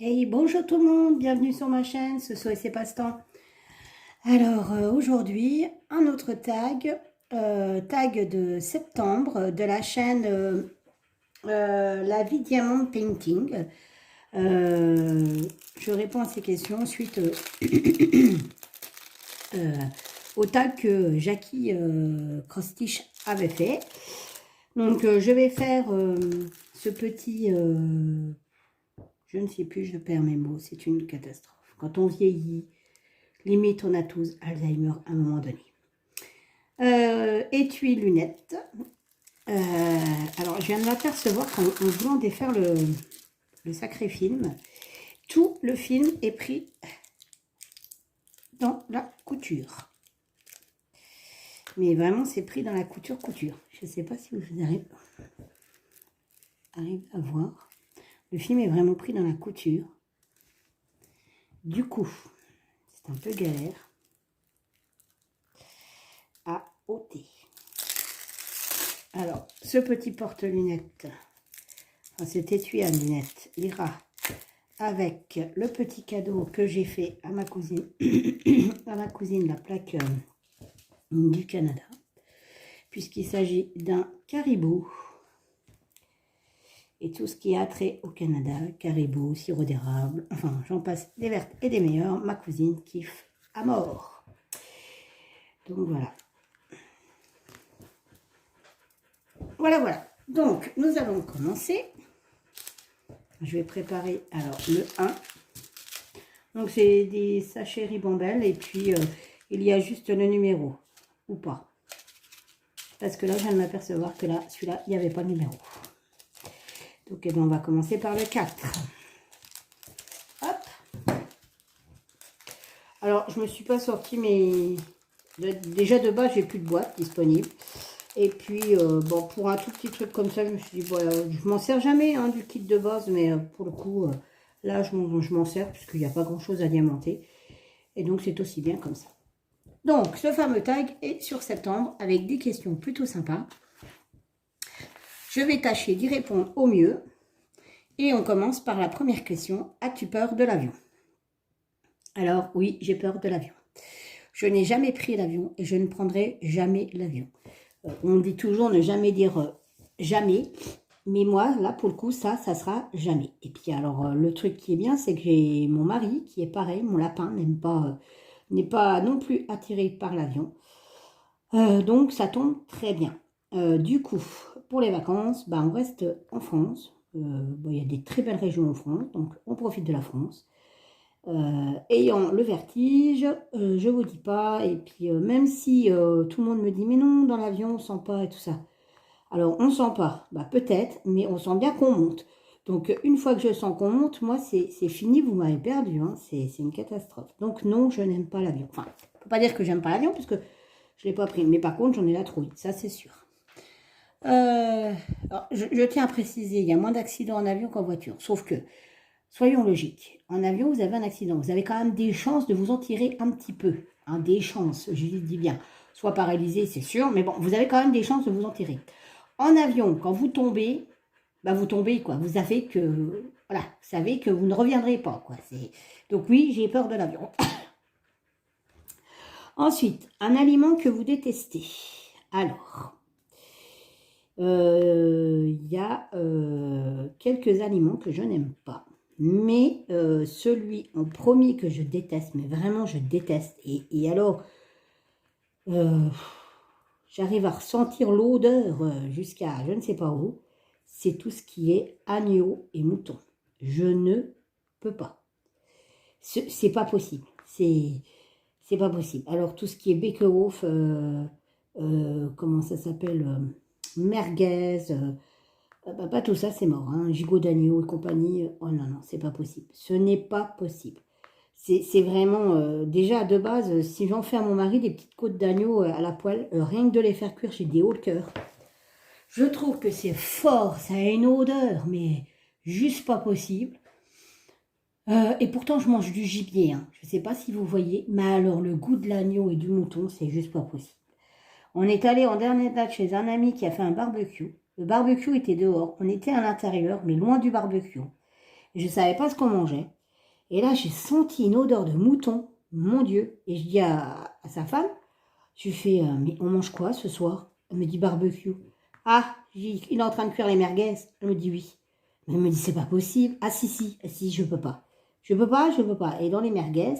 Hey, bonjour tout le monde, bienvenue sur ma chaîne, ce soir c'est passe-temps. Alors aujourd'hui, un autre tag, tag de septembre de la chaîne La Vie Diamond Painting. Je réponds à ces questions suite au tag que Jackie Cross-Stitch avait fait. Donc je vais faire ce petit... je ne sais plus, je perds mes mots, c'est une catastrophe. Quand on vieillit, limite on a tous Alzheimer à un moment donné. Étui, lunettes. Alors je viens de m'apercevoir qu'en voulant défaire le sacré film, tout le film est pris dans la couture. Mais vraiment, c'est pris dans la couture. Je ne sais pas si vous arrivez à voir. Le film est vraiment pris dans la couture. Du coup, c'est un peu galère à ôter. Alors, ce petit porte-lunettes, enfin, cet étui à lunettes, ira avec le petit cadeau que j'ai fait à ma cousine, la plaque du Canada, puisqu'il s'agit d'un caribou. Et tout ce qui a trait au Canada, caribou, sirop d'érable, enfin j'en passe des vertes et des meilleures, ma cousine kiffe à mort. Donc voilà. Voilà. Donc nous allons commencer. Je vais préparer alors le 1. Donc c'est des sachets ribambelle et puis il y a juste le numéro, ou pas. Parce que là je viens de m'apercevoir que là, celui-là, il n'y avait pas de numéro. Donc on va commencer par le 4. Hop. Alors, je ne me suis pas sorti, mais déjà de base, j'ai plus de boîte disponible. Et puis, bon, pour un tout petit truc comme ça, je me suis dit, voilà, je m'en sers jamais hein, du kit de base, mais pour le coup, là, je m'en sers puisqu'il n'y a pas grand-chose à diamanter. Et donc, c'est aussi bien comme ça. Donc, ce fameux tag est sur septembre avec des questions plutôt sympas. Je vais tâcher d'y répondre au mieux. Et on commence par la première question. As-tu peur de l'avion? Alors oui, j'ai peur de l'avion. Je n'ai jamais pris l'avion et je ne prendrai jamais l'avion. On dit toujours ne jamais dire jamais. Mais moi, là, pour le coup, ça sera jamais. Et puis alors, le truc qui est bien, c'est que j'ai mon mari qui est pareil. Mon lapin n'est pas non plus attiré par l'avion. Donc, ça tombe très bien. Du coup, pour les vacances, bah, on reste en France. Bon, il y a des très belles régions en France, donc on profite de la France. Ayant le vertige, je vous dis pas, et puis même si tout le monde me dit mais non, dans l'avion on sent pas et tout ça. Alors on sent pas, bah peut-être, mais on sent bien qu'on monte. Donc une fois que je sens qu'on monte, moi c'est fini, vous m'avez perdu, hein, c'est une catastrophe. Donc non, je n'aime pas l'avion. Enfin, faut pas dire que j'aime pas l'avion, puisque je l'ai pas pris, mais par contre j'en ai la trouille, ça c'est sûr. Alors, je tiens à préciser, il y a moins d'accidents en avion qu'en voiture. Sauf que, soyons logiques, en avion, vous avez un accident. Vous avez quand même des chances de vous en tirer un petit peu. Hein, des chances, je dis bien. Soit paralysé, c'est sûr, mais bon, vous avez quand même des chances de vous en tirer. En avion, quand vous tombez, bah vous tombez, quoi. Vous savez que, voilà, vous savez que vous ne reviendrez pas, quoi. Donc oui, j'ai peur de l'avion. Ensuite, un aliment que vous détestez. Alors... il y a quelques aliments que je n'aime pas. Mais celui en premier que je déteste, mais vraiment je déteste, et alors j'arrive à ressentir l'odeur jusqu'à je ne sais pas où, c'est tout ce qui est agneau et mouton. Je ne peux pas. C'est pas possible. C'est pas possible. Alors tout ce qui est Bekerhof, comment ça s'appelle merguez, pas tout ça, c'est mort. Hein. Gigot d'agneau et compagnie, oh non, c'est pas possible. Ce n'est pas possible. C'est vraiment, déjà de base, si j'en fais à mon mari des petites côtes d'agneau à la poêle, rien que de les faire cuire, j'ai des hauts le cœur. Je trouve que c'est fort, ça a une odeur, mais juste pas possible. Et pourtant, je mange du gibier. Hein. Je ne sais pas si vous voyez, mais alors le goût de l'agneau et du mouton, c'est juste pas possible. On est allé en dernière date chez un ami qui a fait un barbecue. Le barbecue était dehors. On était à l'intérieur, mais loin du barbecue. Je ne savais pas ce qu'on mangeait. Et là, j'ai senti une odeur de mouton, mon Dieu. Et je dis à sa femme, je lui fais, mais on mange quoi ce soir? Elle me dit barbecue. Ah, il est en train de cuire les merguez. Elle me dit oui. Mais elle me dit, c'est pas possible. Ah si, je peux pas. Je peux pas, je peux pas. Et dans les merguez,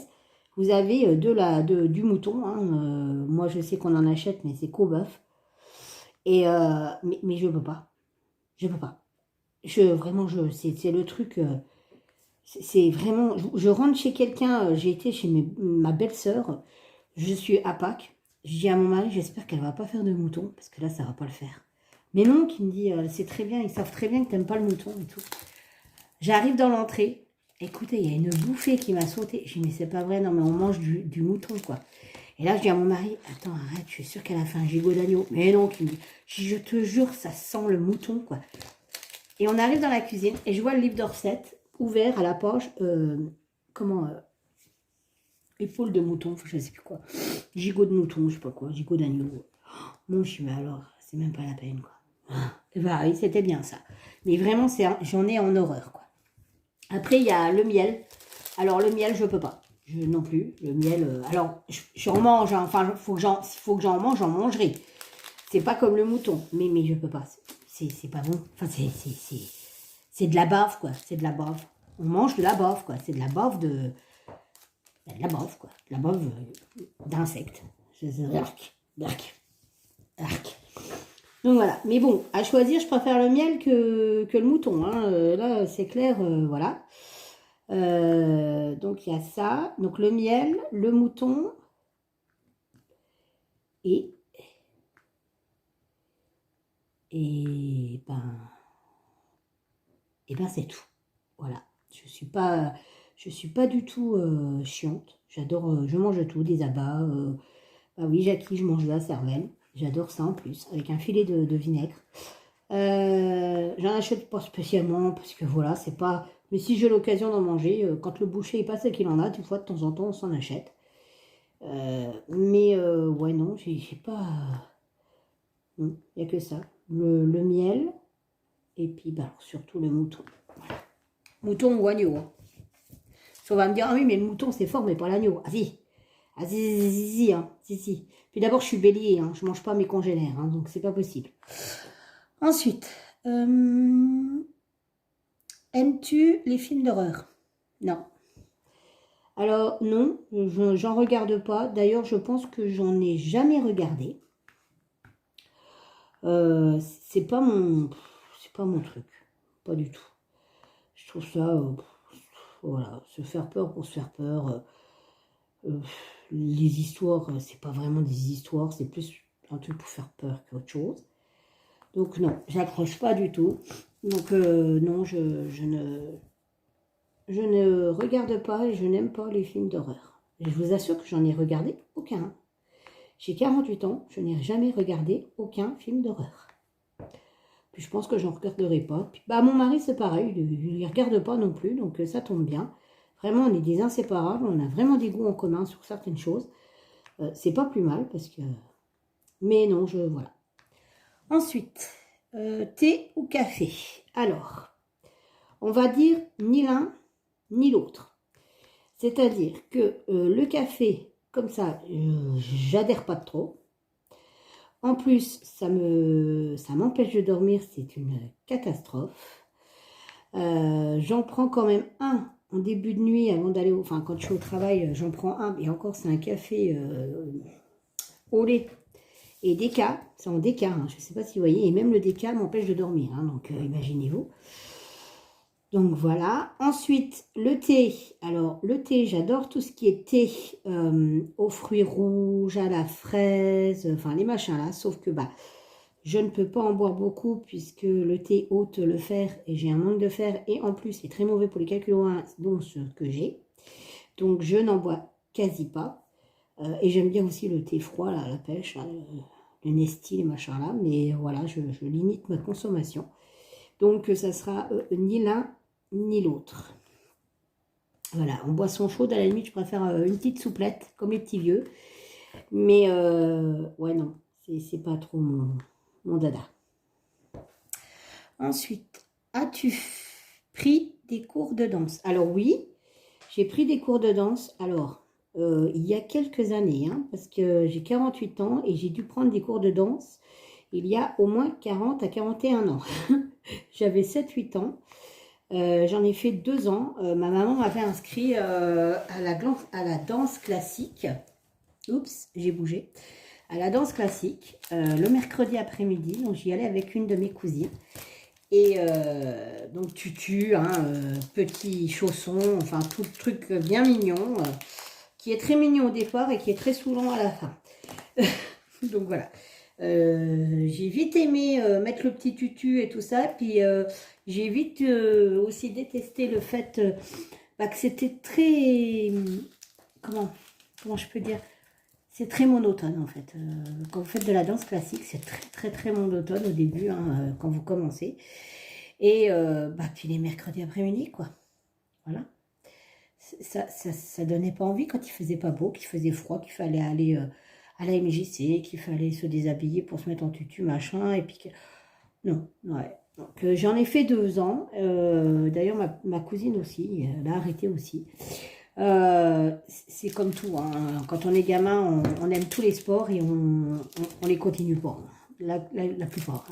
vous avez du mouton. Hein. Moi, je sais qu'on en achète, mais c'est qu'au bœuf. Et mais je peux pas. Je peux pas. Vraiment, c'est le truc. C'est vraiment. Je rentre chez quelqu'un. J'ai été chez ma belle-sœur. Je suis à Pâques. Je dis à mon mari, j'espère qu'elle va pas faire de mouton, parce que là, ça va pas le faire. Mais non, qui me dit, c'est très bien, ils savent très bien que t'aimes pas le mouton et tout. J'arrive dans l'entrée. Écoutez, il y a une bouffée qui m'a sauté. Je dis, mais c'est pas vrai, non, mais on mange du mouton, quoi. Et là, je dis à mon mari, attends, arrête, je suis sûre qu'elle a fait un gigot d'agneau. Mais non, qui me dit, je te jure, ça sent le mouton, quoi. Et on arrive dans la cuisine, et je vois le livre de recettes ouvert à la poche, épaule de mouton, enfin, je sais plus quoi. Gigot de mouton, je sais pas quoi, gigot d'agneau. Mon chien, alors, c'est même pas la peine, quoi. Et bah oui, c'était bien ça. Mais vraiment, j'en ai en horreur, quoi. Après, il y a le miel. Alors, le miel, je peux pas. Je non plus. Le miel, alors, j'en mange, hein. Enfin, faut que j'en mange, j'en mangerai. C'est pas comme le mouton, mais je peux pas. C'est pas bon. Enfin, c'est de la bave, quoi. C'est de la bave. On mange de la bave, quoi. C'est de la bave de la bave, quoi. De la bave d'insectes. Arc, arc, arc. Donc voilà. Mais bon, à choisir, je préfère le miel que le mouton. Hein. Là, c'est clair, voilà. Donc il y a ça. Donc le miel, le mouton et ben c'est tout. Voilà. Je suis pas du tout chiante. J'adore, je mange tout, des abats. Bah oui, Jackie, je mange de la cervelle. J'adore ça en plus, avec un filet de vinaigre. J'en achète pas spécialement parce que voilà, c'est pas. Mais si j'ai l'occasion d'en manger, quand le boucher il passe et qu'il en a, des fois de temps en temps on s'en achète. Ouais, non, j'ai pas. Non, il n'y a que ça. Le miel et puis bah, surtout le mouton. Voilà. Mouton ou agneau. Hein. On va me dire, ah oui, mais le mouton c'est fort, mais pas l'agneau. Ah si. Ah si, hein. Si. Puis d'abord, je suis bélier, hein. Je mange pas mes congénères, hein, donc c'est pas possible. Ensuite, aimes-tu les films d'horreur? Non. Alors non, j'en regarde pas. D'ailleurs, je pense que j'en ai jamais regardé. C'est pas mon truc, pas du tout. Je trouve ça, voilà, se faire peur pour se faire peur. Les histoires, c'est pas vraiment des histoires, c'est plus un truc pour faire peur qu'autre chose. Donc non, j'accroche pas du tout. Donc non, je ne regarde pas et je n'aime pas les films d'horreur. Je vous assure que j'en ai regardé aucun. J'ai 48 ans, je n'ai jamais regardé aucun film d'horreur. Puis je pense que j'en regarderai pas. Puis, bah, mon mari, c'est pareil, il ne regarde pas non plus, donc ça tombe bien. Vraiment, on est des inséparables, on a vraiment des goûts en commun sur certaines choses. C'est pas plus mal, parce que... Mais non, voilà. Ensuite, thé ou café? Alors, on va dire ni l'un ni l'autre. C'est-à-dire que le café, comme ça, j'adhère pas trop. En plus, ça m'empêche de dormir, c'est une catastrophe. J'en prends quand même un en début de nuit avant d'aller enfin quand je suis au travail, j'en prends un, et encore c'est un café au lait et déca, c'est en déca, hein, je ne sais pas si vous voyez, et même le déca m'empêche de dormir, hein, donc imaginez-vous. Donc voilà. Ensuite, le thé. Alors, le thé, j'adore tout ce qui est thé aux fruits rouges, à la fraise, enfin les machins là. Sauf que bah, je ne peux pas en boire beaucoup puisque le thé ôte le fer et j'ai un manque de fer. Et en plus, c'est très mauvais pour les calculs, dont ce que j'ai. Donc, je n'en bois quasi pas. Et j'aime bien aussi le thé froid, là, à la pêche, là, le Nesti, les machins là. Mais voilà, je limite ma consommation. Donc, ça sera ni l'un ni l'autre. Voilà, en boisson chaude, à la limite, je préfère une petite souplette, comme les petits vieux. Mais, ouais, non, c'est pas trop mon dada. Ensuite, as-tu pris des cours de danse. Alors oui, j'ai pris des cours de danse. Alors, il y a quelques années, hein, parce que j'ai 48 ans et j'ai dû prendre des cours de danse il y a au moins 40 à 41 ans. J'avais 7-8 ans. J'en ai fait 2 ans. Ma maman m'avait inscrit à la danse classique. Oups, j'ai bougé. À la danse classique, le mercredi après-midi. Donc j'y allais avec une de mes cousines. Et donc tutu, hein, petits chaussons, enfin tout le truc bien mignon, qui est très mignon au départ et qui est très saoulant à la fin. Donc voilà. J'ai vite aimé mettre le petit tutu et tout ça, puis j'ai vite aussi détesté le fait bah, que c'était très, comment je peux dire, c'est très monotone en fait. Quand vous faites de la danse classique, c'est très monotone au début, hein, quand vous commencez. Et bah, puis les mercredis après-midi, quoi. Voilà. Ça donnait pas envie quand il faisait pas beau, qu'il faisait froid, qu'il fallait aller à la MJC, qu'il fallait se déshabiller pour se mettre en tutu, machin, et puis que... Non, ouais. Donc j'en ai fait 2 ans. D'ailleurs, ma cousine aussi, elle a arrêté aussi. C'est comme tout, hein. Quand on est gamin, on aime tous les sports et on les continue pas, hein. La plupart.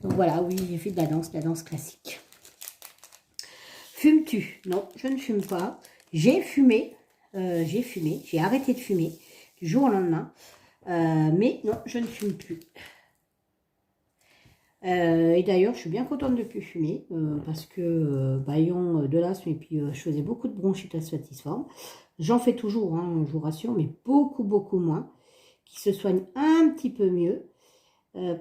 Donc voilà, oui, j'ai fait de la danse classique. Fumes-tu? Non, je ne fume pas. J'ai fumé, j'ai arrêté de fumer du jour au lendemain. Mais non, je ne fume plus. Et d'ailleurs, je suis bien contente de ne plus fumer parce que ayant de l'asthme et puis je faisais beaucoup de bronchite asthmatiforme. J'en fais toujours, hein, je vous rassure, mais beaucoup moins, qui se soigne un petit peu mieux.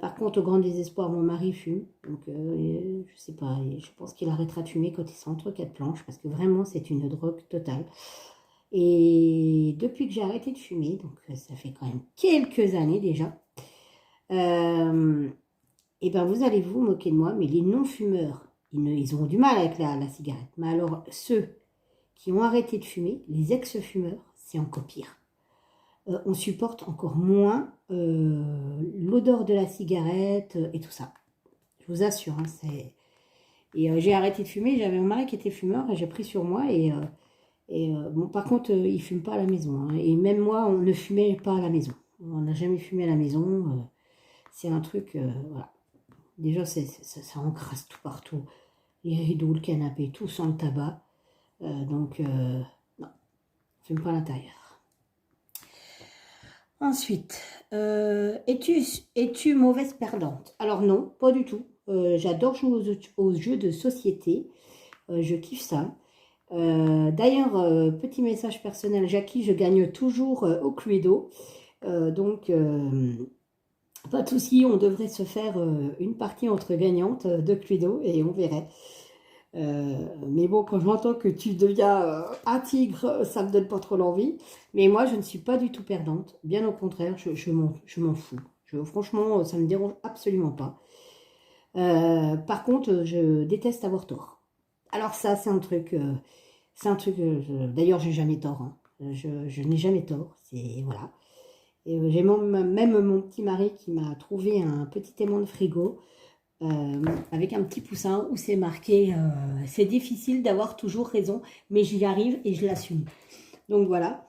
Par contre, au grand désespoir, mon mari fume. Donc, je sais pas, je pense qu'il arrêtera de fumer quand il sera entre 4 planches parce que vraiment, c'est une drogue totale. Et depuis que j'ai arrêté de fumer, donc ça fait quand même quelques années déjà, et ben vous allez vous moquer de moi, mais les non-fumeurs, ils ont du mal avec la cigarette. Mais alors, ceux qui ont arrêté de fumer, les ex-fumeurs, c'est encore pire. On supporte encore moins l'odeur de la cigarette et tout ça. Je vous assure, hein, c'est... Et j'ai arrêté de fumer, j'avais mon mari qui était fumeur et j'ai pris sur moi bon, par contre, il ne fume pas à la maison, hein, et même moi, on ne fumait pas à la maison. On n'a jamais fumé à la maison. C'est un truc, voilà. Déjà, ça encrasse tout partout. Les rideaux, le canapé, tout sent le tabac. Donc, non, on ne fume pas à l'intérieur. Ensuite, es-tu mauvaise perdante? Alors non, pas du tout. J'adore jouer aux jeux de société. Je kiffe ça. D'ailleurs, petit message personnel, Jackie, je gagne toujours au Cluedo. Donc, pas de souci, on devrait se faire une partie entre gagnantes de Cluedo et on verrait. Mais bon, quand je m'entends que tu deviens un tigre, ça me donne pas trop l'envie. Mais moi, je ne suis pas du tout perdante. Bien au contraire, je m'en fous. Franchement, ça me dérange absolument pas. Par contre, je déteste avoir tort. Alors ça, c'est un truc... d'ailleurs, j'ai jamais tort. Hein. Je n'ai jamais tort. C'est... Voilà. Et j'ai même mon petit mari qui m'a trouvé un petit aimant de frigo avec un petit poussin où c'est marqué c'est difficile d'avoir toujours raison, mais j'y arrive et je l'assume. Donc voilà.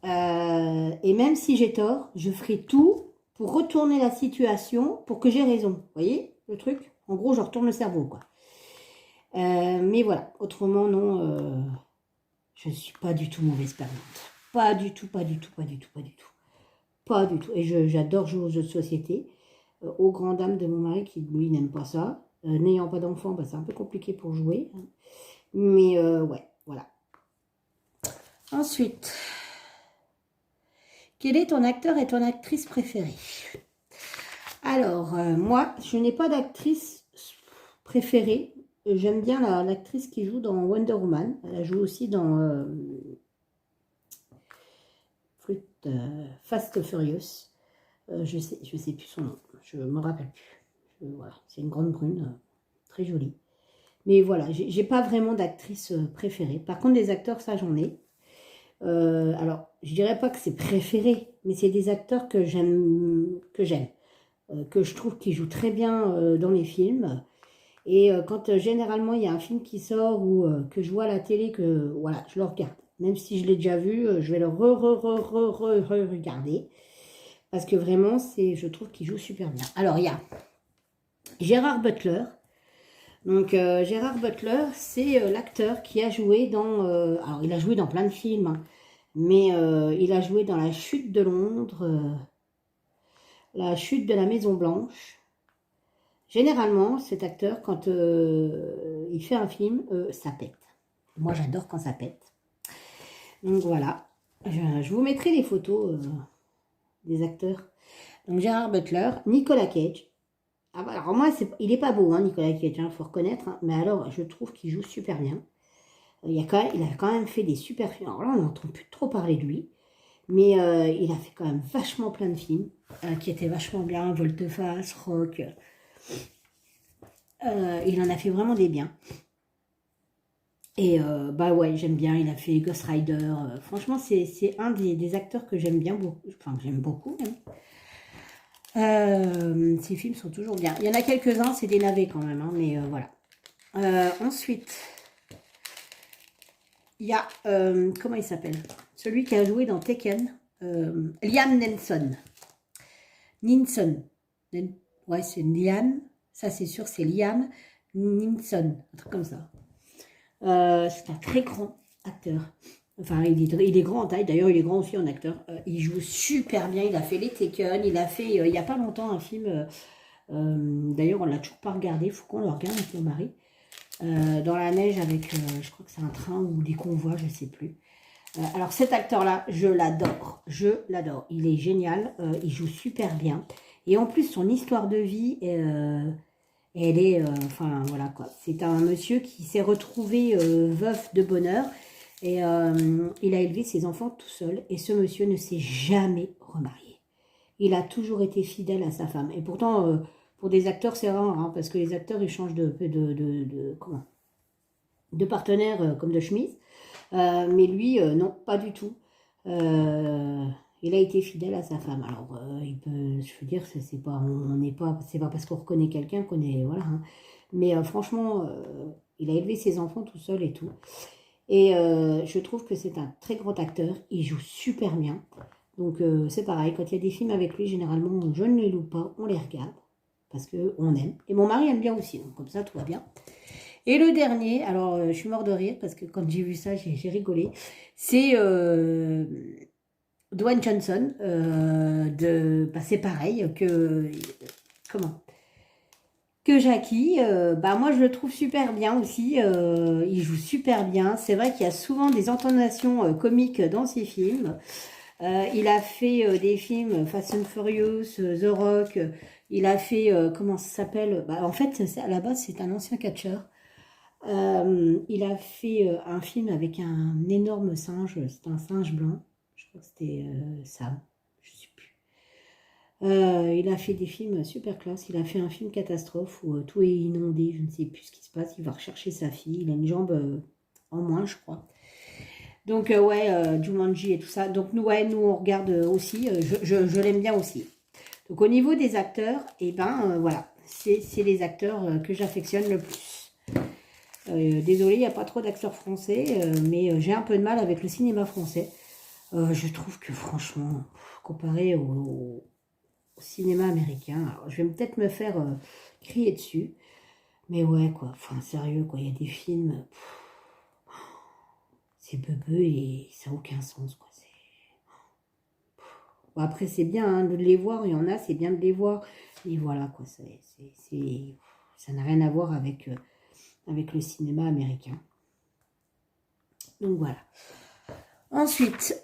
Et même si j'ai tort, je ferai tout pour retourner la situation pour que j'ai raison. Vous voyez le truc? En gros, je retourne le cerveau, quoi. Mais voilà. Autrement, non, je ne suis pas du tout mauvaise perdante. Pas du tout. Pas du tout. Et j'adore jouer aux jeux de société. Aux grandes dames de mon mari qui, lui, n'aime pas ça. N'ayant pas d'enfant, bah, c'est un peu compliqué pour jouer. Hein. Mais ouais, voilà. Ensuite, quel est ton acteur et ton actrice préférée? Alors, moi, je n'ai pas d'actrice préférée. J'aime bien l'actrice qui joue dans Wonder Woman. Elle joue aussi dans Fast Furious. Je sais plus son nom. Je me rappelle plus. Voilà, c'est une grande brune, très jolie. Mais voilà, j'ai pas vraiment d'actrice préférée. Par contre, des acteurs, ça j'en ai. Alors, je dirais pas que c'est préféré, mais c'est des acteurs que j'aime, que je trouve qu'ils jouent très bien dans les films. Et quand généralement il y a un film qui sort ou que je vois à la télé, que voilà, je le regarde. Même si je l'ai déjà vu, je vais le regarder. Parce que vraiment, je trouve qu'il joue super bien. Alors, il y a Gérard Butler. Donc, Gérard Butler, c'est l'acteur qui a joué dans... alors, il a joué dans plein de films, hein, mais il a joué dans La Chute de Londres, La Chute de la Maison Blanche. Généralement, cet acteur, quand il fait un film, ça pète. Moi, j'adore quand ça pète. Donc, voilà. Je vous mettrai les photos des acteurs. Donc, Gérard Butler, Nicolas Cage. Ah, bah, alors moi, il est pas beau, hein, Nicolas Cage, il faut reconnaître. Hein, mais alors, je trouve qu'il joue super bien. Il a quand même fait des super films. Alors là, on n'entend plus trop parler de lui. Mais il a fait quand même vachement plein de films qui étaient vachement bien. Volte-face, Rock. Il en a fait vraiment des biens. Et bah ouais, j'aime bien. Il a fait Ghost Rider. Franchement, c'est un des acteurs que j'aime bien beaucoup. Enfin, que j'aime beaucoup même. Ces films sont toujours bien. Il y en a quelques-uns, c'est des navets quand même, hein, mais voilà. Ensuite, il y a, comment il s'appelle? Celui qui a joué dans Tekken, Liam Neeson. Ouais, c'est Liam, ça c'est sûr, c'est Liam Neeson, un truc comme ça. C'est un très grand acteur. Enfin, il est grand en taille, d'ailleurs il est grand aussi en acteur. Il joue super bien, il a fait les Tekken, il a fait, il n'y a pas longtemps, un film, d'ailleurs on ne l'a toujours pas regardé, il faut qu'on le regarde avec mon mari. Dans la neige avec, je crois que c'est un train ou des convois, je ne sais plus. Alors cet acteur-là, je l'adore, il est génial, il joue super bien. Et en plus, son histoire de vie, elle est, enfin voilà quoi, c'est un monsieur qui s'est retrouvé veuf de bonheur. Et il a élevé ses enfants tout seul. Et ce monsieur ne s'est jamais remarié. Il a toujours été fidèle à sa femme. Et pourtant, pour des acteurs, c'est rare. Hein, parce que les acteurs, ils changent de partenaire comme de chemise. Mais lui, non, pas du tout. Il a été fidèle à sa femme. Alors, je veux dire, c'est pas parce qu'on reconnaît quelqu'un qu'on est... Voilà. Hein. Mais franchement, il a élevé ses enfants tout seul et tout. Et je trouve que c'est un très grand acteur. Il joue super bien. Donc c'est pareil, quand il y a des films avec lui, généralement, je ne les loue pas, on les regarde. Parce qu'on aime. Et mon mari aime bien aussi, donc comme ça, tout va bien. Et le dernier, alors je suis mort de rire, parce que quand j'ai vu ça, j'ai rigolé. C'est Dwayne Johnson. Bah, c'est pareil que... Comment que Jackie, bah moi je le trouve super bien aussi, il joue super bien. C'est vrai qu'il y a souvent des intonations comiques dans ses films. Il a fait des films Fast and Furious, The Rock, il a fait, comment ça s'appelle? Bah, en fait, à la base, c'est un ancien catcheur. Il a fait un film avec un énorme singe, c'est un singe blanc, je crois que c'était Sam, je sais plus. Il a fait des films super classe. Il a fait un film catastrophe où tout est inondé. Je ne sais plus ce qui se passe. Il va rechercher sa fille. Il a une jambe en moins, je crois. Donc, ouais, Jumanji et tout ça. Donc, nous, ouais, nous on regarde aussi. Je l'aime bien aussi. Donc, au niveau des acteurs, et ben, voilà. C'est les acteurs que j'affectionne le plus. Désolée, il n'y a pas trop d'acteurs français. Mais j'ai un peu de mal avec le cinéma français. Je trouve que, franchement, comparé au cinéma américain. Alors, je vais peut-être me faire crier dessus. Mais ouais, quoi. Enfin, sérieux, quoi. Il y a des films... c'est bebeux et ça n'a aucun sens, quoi. Bon, après, c'est bien hein, de les voir. Il y en a, c'est bien de les voir. Et voilà, quoi. Ça n'a rien à voir avec, avec le cinéma américain. Donc, voilà. Ensuite,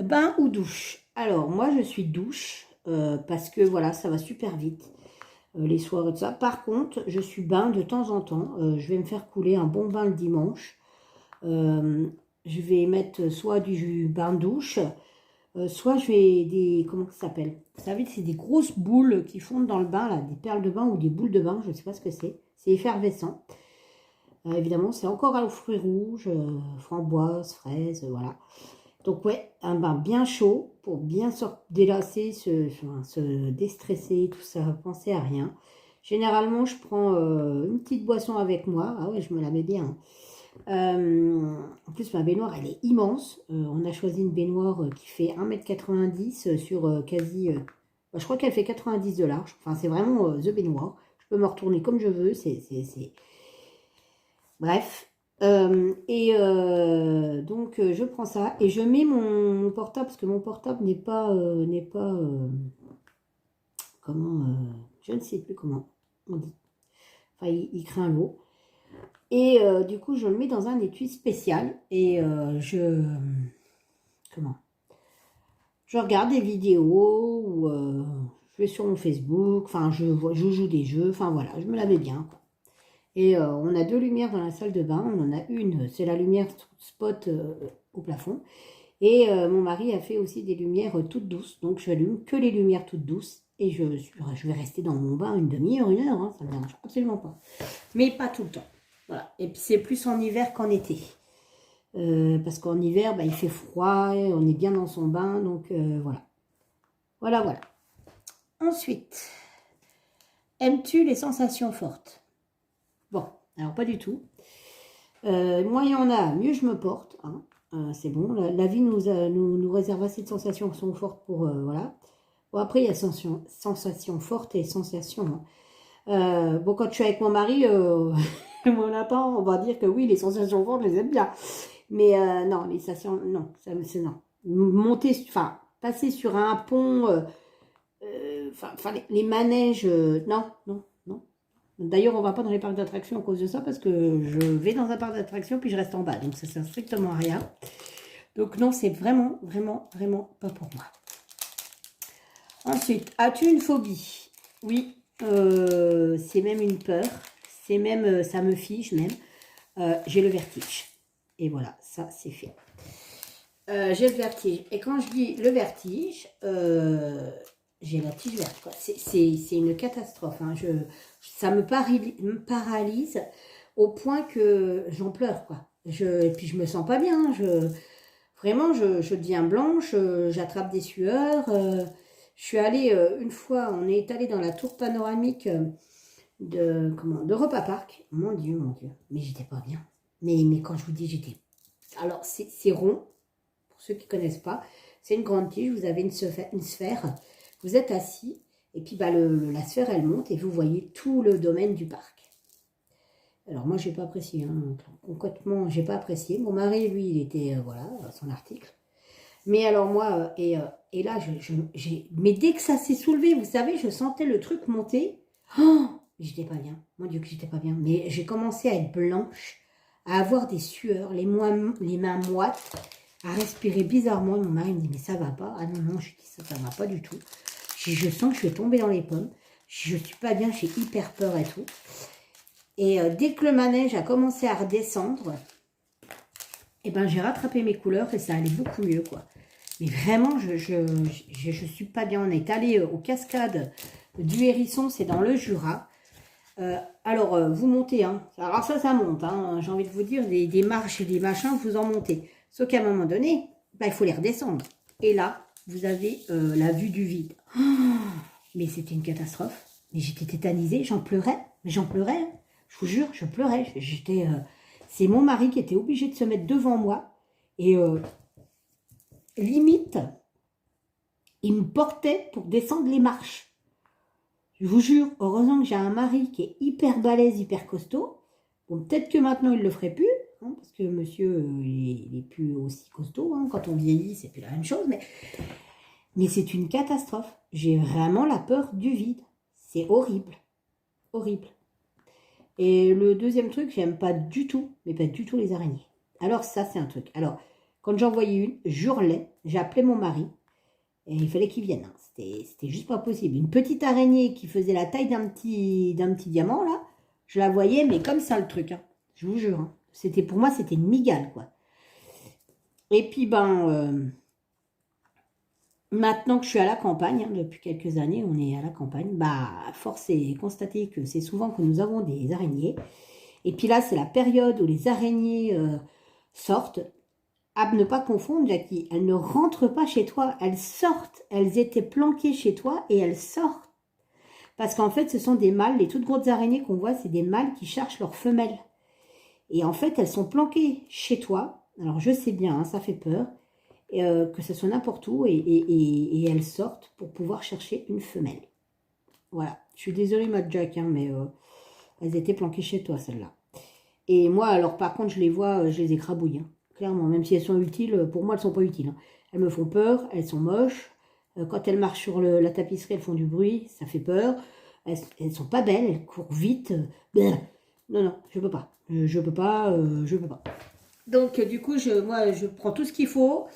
bain ou douche? Alors, moi, je suis douche parce que, voilà, ça va super vite, les soirs et tout ça. Par contre, je suis bain de temps en temps. Je vais me faire couler un bon bain le dimanche. Je vais mettre soit du bain douche, soit je vais comment ça s'appelle? Vous savez, c'est des grosses boules qui fondent dans le bain, là, des perles de bain ou des boules de bain, je ne sais pas ce que c'est. C'est effervescent. Évidemment, c'est encore aux fruits rouges, framboises, fraises, voilà. Donc ouais, un bain bien chaud pour bien se délasser, se déstresser, tout ça, penser à rien. Généralement, je prends une petite boisson avec moi. Ah ouais, je me la mets bien. En plus, ma baignoire, elle est immense. On a choisi une baignoire qui fait 1,90 m sur quasi... bah, je crois qu'elle fait 90 de large. Enfin, c'est vraiment the baignoire. Je peux me retourner comme je veux. Bref. Donc, je prends ça et je mets mon portable, parce que mon portable n'est pas comment... je ne sais plus comment on dit. Enfin, il craint l'eau. Et du coup, je le mets dans un étui spécial et comment? Je regarde des vidéos ou je vais sur mon Facebook, enfin, je joue des jeux, enfin voilà, je me la mets bien, quoi. Et on a deux lumières dans la salle de bain. On en a une, c'est la lumière spot au plafond. Et mon mari a fait aussi des lumières toutes douces. Donc, je n'allume que les lumières toutes douces. Et je vais rester dans mon bain une demi-heure, une heure. Hein, ça ne me dérange absolument pas. Mais pas tout le temps. Voilà. Et puis, c'est plus en hiver qu'en été. Parce qu'en hiver, bah, il fait froid. On est bien dans son bain. Donc, voilà. Voilà. Ensuite, aimes-tu les sensations fortes? Bon, alors pas du tout. Moins il y en a, mieux je me porte. Hein. C'est bon. La vie nous réserve assez de sensations qui sont fortes pour... voilà. Bon, après, il y a sensations fortes et sensations. Hein. Bon, quand je suis avec mon mari, mon lapin, on va dire que oui, les sensations fortes, je les aime bien. Mais non, les sensations... Non, c'est non. Monter, enfin, passer sur un pont... enfin, les manèges... non. D'ailleurs, on ne va pas dans les parcs d'attractions à cause de ça, parce que je vais dans un parc d'attractions puis je reste en bas. Donc, ça ne sert strictement à rien. Donc, non, c'est vraiment pas pour moi. Ensuite, as-tu une phobie? Oui, c'est même une peur. C'est même, ça me fige même. J'ai le vertige. Et voilà, ça, c'est fait. J'ai le vertige. Et quand je dis le vertige, j'ai la tige verte, quoi. C'est une catastrophe. Hein. Ça me paralyse au point que j'en pleure, quoi. Et puis je me sens pas bien. Vraiment, je deviens blanche, j'attrape des sueurs. Je suis allée une fois, on est allé dans la tour panoramique d'Europa Park. Mon Dieu, mais j'étais pas bien. Mais quand je vous dis, j'étais... Alors, c'est rond, pour ceux qui connaissent pas. C'est une grande tige, vous avez une sphère. Vous êtes assis, et puis bah, la sphère, elle monte, et vous voyez tout le domaine du parc. Alors moi, j'ai pas apprécié, hein. Concrètement, j'ai pas apprécié. Mon mari, lui, il était, voilà, son article. Mais alors moi, et là, mais dès que ça s'est soulevé, vous savez, je sentais le truc monter. Oh, j'étais pas bien. Mon Dieu que j'étais pas bien. Mais j'ai commencé à être blanche, à avoir des sueurs, les mains moites, à respirer bizarrement. Et mon mari me dit, mais ça va pas. Ah non, je dis ça va pas du tout. Je sens que je vais tomber dans les pommes. Je suis pas bien, j'ai hyper peur et tout. Et dès que le manège a commencé à redescendre, eh ben, j'ai rattrapé mes couleurs et ça allait beaucoup mieux, quoi. Mais vraiment, je suis pas bien. On est allé aux cascades du Hérisson, c'est dans le Jura. Alors, vous montez, hein. Alors ça monte, hein. J'ai envie de vous dire, des marches et des machins, vous en montez. Sauf qu'à un moment donné, bah, il faut les redescendre. Et là, vous avez la vue du vide. Oh, mais c'était une catastrophe. Mais j'étais tétanisée, j'en pleurais. Mais j'en pleurais. Je vous jure, je pleurais. C'est mon mari qui était obligé de se mettre devant moi. Et limite, il me portait pour descendre les marches. Je vous jure, heureusement que j'ai un mari qui est hyper balèze, hyper costaud. Bon, peut-être que maintenant, il ne le ferait plus. Hein, parce que monsieur, il n'est plus aussi costaud. Hein. Quand on vieillit, c'est plus la même chose. Mais c'est une catastrophe. J'ai vraiment la peur du vide. C'est horrible. Horrible. Et le deuxième truc, j'aime pas du tout, mais pas du tout les araignées. Alors ça, c'est un truc. Alors, quand j'en voyais une, j'hurlais, j'ai appelé mon mari, et il fallait qu'il vienne. Hein. C'était juste pas possible. Une petite araignée qui faisait la taille d'un petit diamant, là, je la voyais, mais comme ça, le truc. Hein. Je vous jure. Hein. Pour moi, c'était une migale, quoi. Et puis, maintenant que je suis à la campagne, hein, depuis quelques années, on est à la campagne, bah, force est constater que c'est souvent que nous avons des araignées. Et puis là, c'est la période où les araignées sortent. À ne pas confondre, Jackie, elles ne rentrent pas chez toi, elles sortent. Elles étaient planquées chez toi et elles sortent. Parce qu'en fait, ce sont des mâles, les toutes grosses araignées qu'on voit, c'est des mâles qui cherchent leurs femelles. Et en fait, elles sont planquées chez toi. Alors, je sais bien, hein, ça fait peur, que ce soit n'importe où, et elles sortent pour pouvoir chercher une femelle. Voilà. Je suis désolée, Mad Jack, hein, mais elles étaient planquées chez toi, celles-là. Et moi, alors, par contre, je les vois, je les écrabouille, hein, clairement. Même si elles sont utiles, pour moi, elles sont pas utiles. Hein. Elles me font peur, elles sont moches. Quand elles marchent sur la tapisserie, elles font du bruit, ça fait peur. Elles sont pas belles, elles courent vite. Non, non, je peux pas. Je peux pas, je peux pas. Donc, du coup, moi, je prends tout ce qu'il faut.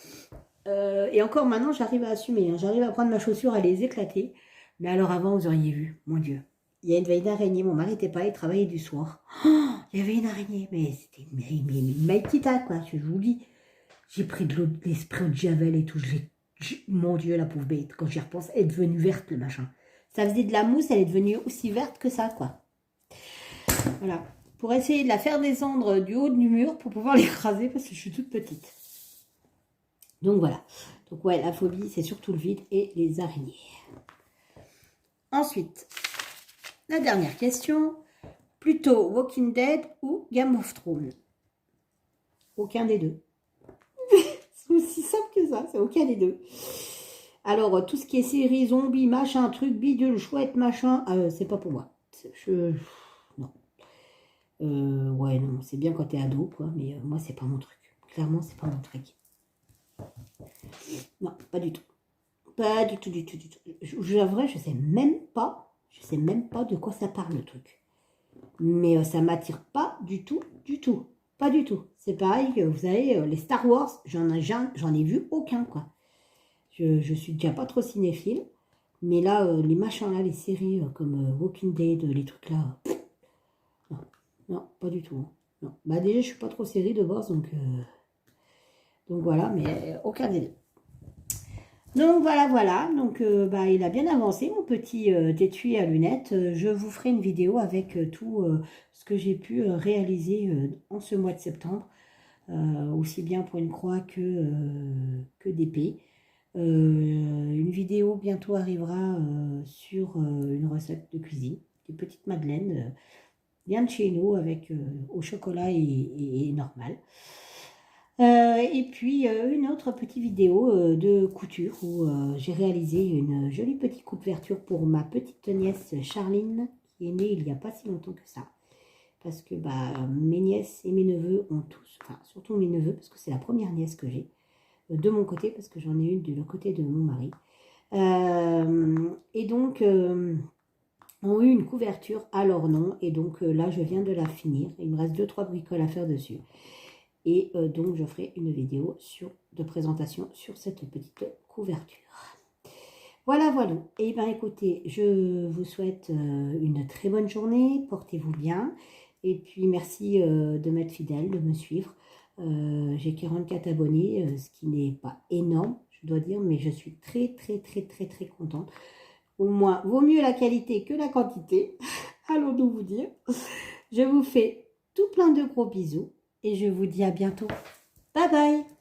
Et encore maintenant, j'arrive à assumer. Hein. J'arrive à prendre ma chaussure, à les éclater. Mais alors avant, vous auriez vu, mon Dieu. Il y avait une araignée, mon mari n'était pas, il travaillait du soir. Oh, il y avait une araignée, mais c'était une maïtita, quoi, je vous dis. J'ai pris de l'eau, des sprays de javel et tout. Mon Dieu, la pauvre bête, quand j'y repense, elle est devenue verte, le machin. Ça faisait de la mousse, elle est devenue aussi verte que ça, quoi. Voilà. Pour essayer de la faire descendre du haut du mur pour pouvoir l'écraser parce que je suis toute petite. Donc voilà. Donc ouais, la phobie, c'est surtout le vide et les araignées. Ensuite, la dernière question. Plutôt Walking Dead ou Game of Thrones? Aucun des deux. C'est aussi simple que ça, c'est aucun des deux. Alors, tout ce qui est série, zombie, machin, truc, bidule, chouette, machin, c'est pas pour moi. Non. Ouais, non, c'est bien quand t'es ado, quoi, mais moi, c'est pas mon truc. Clairement, c'est pas mon truc. Non, pas du tout. Pas du tout, du tout, du tout. J'avoue, je sais même pas de quoi ça parle, le truc. Mais ça m'attire pas du tout, du tout. Pas du tout. C'est pareil que, vous savez, les Star Wars, j'en ai vu aucun, quoi. Je suis déjà pas trop cinéphile. Mais là, les machins là, les séries comme Walking Dead, les trucs là, non, non, pas du tout. Hein. Non. Bah déjà, je suis pas trop série de base, donc voilà, mais aucun des deux. Donc voilà, voilà. Donc bah, il a bien avancé, mon petit étui à lunettes. Je vous ferai une vidéo avec tout ce que j'ai pu réaliser en ce mois de septembre, aussi bien pour une croix que d'épée. Une vidéo bientôt arrivera sur une recette de cuisine, des petites madeleines, bien de chez nous, avec au chocolat et normal. Et puis une autre petite vidéo de couture où j'ai réalisé une jolie petite couverture pour ma petite nièce Charline, qui est née il n'y a pas si longtemps que ça. Parce que bah, mes nièces et mes neveux ont tous, enfin surtout mes neveux, parce que c'est la première nièce que j'ai, de mon côté, parce que j'en ai une de l'autre côté de mon mari. Et donc, ont eu une couverture à leur nom. Et donc là, je viens de la finir. Il me reste 2-3 bricoles à faire dessus. Et donc, je ferai une vidéo de présentation sur cette petite couverture. Voilà, voilà. Et bien, écoutez, je vous souhaite une très bonne journée. Portez-vous bien. Et puis, merci de m'être fidèle, de me suivre. J'ai 44 abonnés, ce qui n'est pas énorme, je dois dire, mais je suis très, très, très, très, très contente. Au moins, vaut mieux la qualité que la quantité. Allons-nous vous dire. Je vous fais tout plein de gros bisous et je vous dis à bientôt. Bye bye!